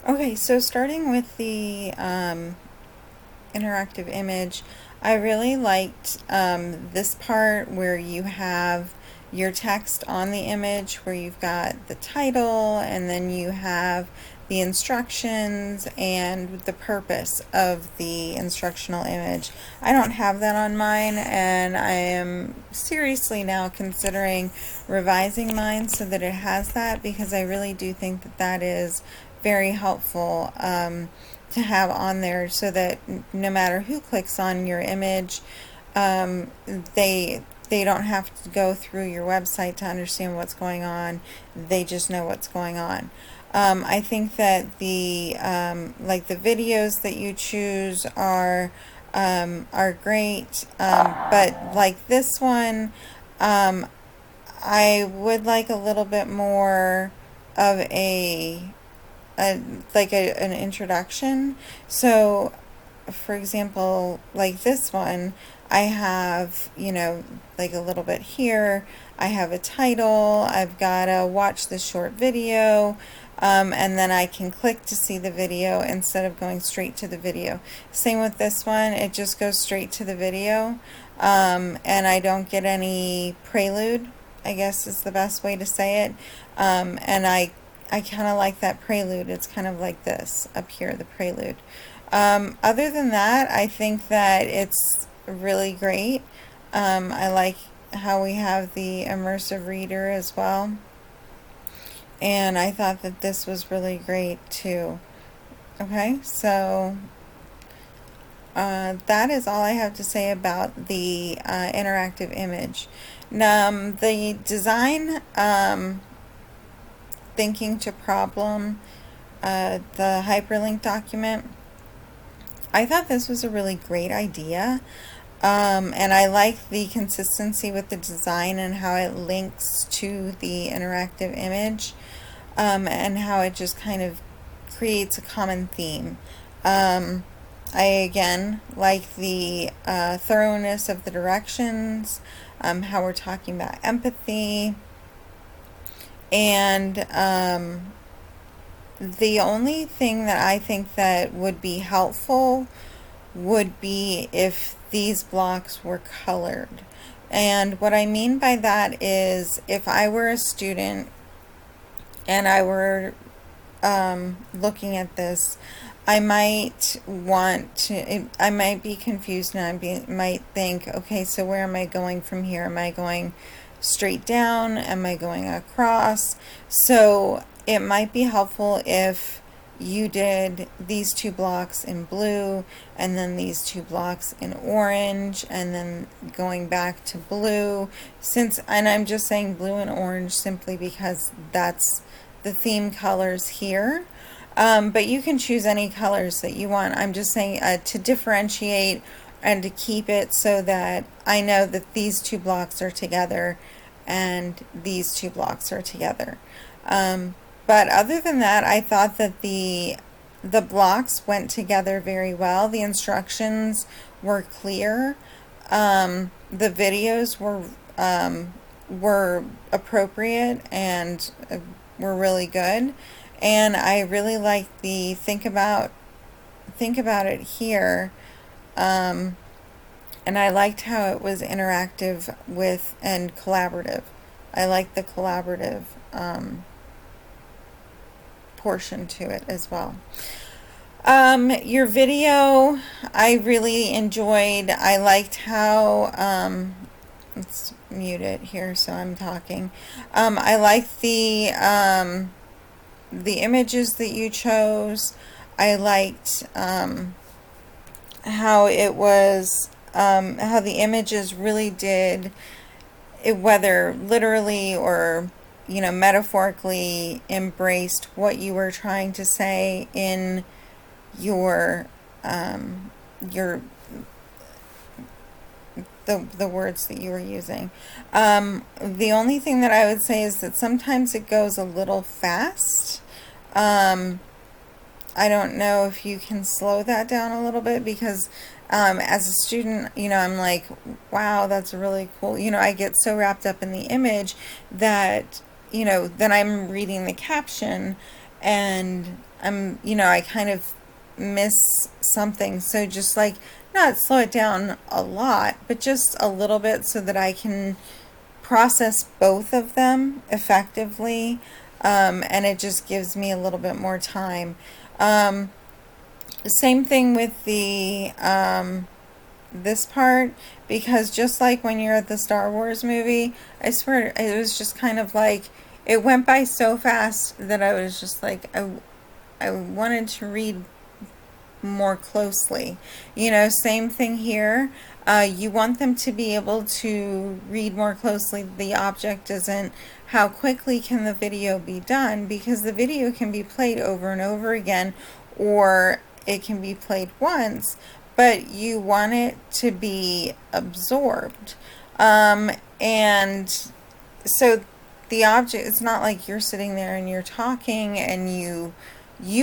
Okay, so starting with the interactive image, I really liked this part where you have your text on the image, where you've got the title and then you have the instructions and the purpose of the instructional image. I don't have that on mine, and I am seriously now considering revising mine so that it has that, because I really do think that that is very helpful to have on there, so that no matter who clicks on your image, um, they don't have to go through your website to understand what's going on. They just know what's going on. I think that the like the videos that you choose are great, but like this one, um, I would like a little bit more of a like an introduction. So, for example, like this one, I have, like a little bit here. I have a title. I've got to watch the short video. And then I can click to see the video instead of going straight to the video. Same with this one, it just goes straight to the video. And I don't get any prelude, I guess is the best way to say it. And I kind of like that prelude. It's kind of like this up here, the prelude. Other than that, I think that it's really great. I like how we have the immersive reader as well. And I thought that this was really great too. Okay, so that is all I have to say about the interactive image. The design, thinking to problem, the hyperlink document, I thought this was a really great idea. And I like the consistency with the design and how it links to the interactive image, and how it just kind of creates a common theme. I again like the thoroughness of the directions, how we're talking about empathy, and the only thing that I think that would be helpful would be if these blocks were colored. And what I mean by that is, if I were a student and I were looking at this, I might I might be confused, and might think, okay, so where am I going from here? Am I going straight down? Am I going across? So it might be helpful if you did these two blocks in blue, and then these two blocks in orange, and then going back to blue, and I'm just saying blue and orange simply because that's the theme colors here. But you can choose any colors that you want. I'm just saying to differentiate and to keep it so that I know that these two blocks are together and these two blocks are together. But other than that, I thought that the blocks went together very well. The instructions were clear. The videos were appropriate and were really good. And I really like the think about it here. And I liked how it was interactive with and collaborative. I like the collaborative portion to it as well. Your video, I really enjoyed. I liked how, let's mute it here so I'm talking. I liked the images that you chose. I liked how it was, how the images really did, whether literally or metaphorically, embraced what you were trying to say in your the words that you were using. The only thing that I would say is that sometimes it goes a little fast. I don't know if you can slow that down a little bit, because as a student, I'm like, wow, that's really cool. I get so wrapped up in the image that, then I'm reading the caption and I kind of miss something. So just like not slow it down a lot, but just a little bit so that I can process both of them effectively. And it just gives me a little bit more time. Um, Same thing with the this part, because just like when you're at the Star Wars movie, I swear it was just kind of like it went by so fast that I was just like I wanted to read more closely. Same thing here. You want them to be able to read more closely. The object isn't how quickly can the video be done, because the video can be played over and over again, or it can be played once, but you want it to be absorbed. And so the object, it's not like you're sitting there and you're talking and you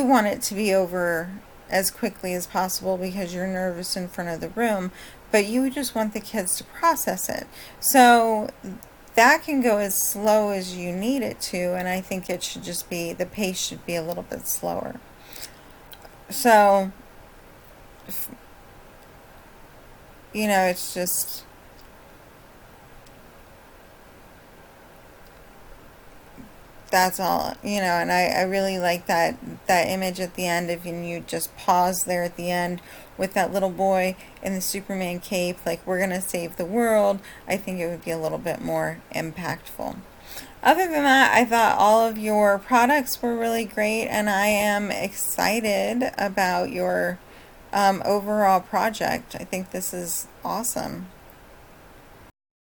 want it to be over as quickly as possible because you're nervous in front of the room, but you just want the kids to process it. So that can go as slow as you need it to, and I think it should just be, the pace should be a little bit slower. So, it's just, that's all, and I really like that image at the end. If you just pause there at the end with that little boy in the Superman cape, like, we're gonna save the world, I think it would be a little bit more impactful. Other than that, I thought all of your products were really great, and I am excited about your overall project. I think this is awesome.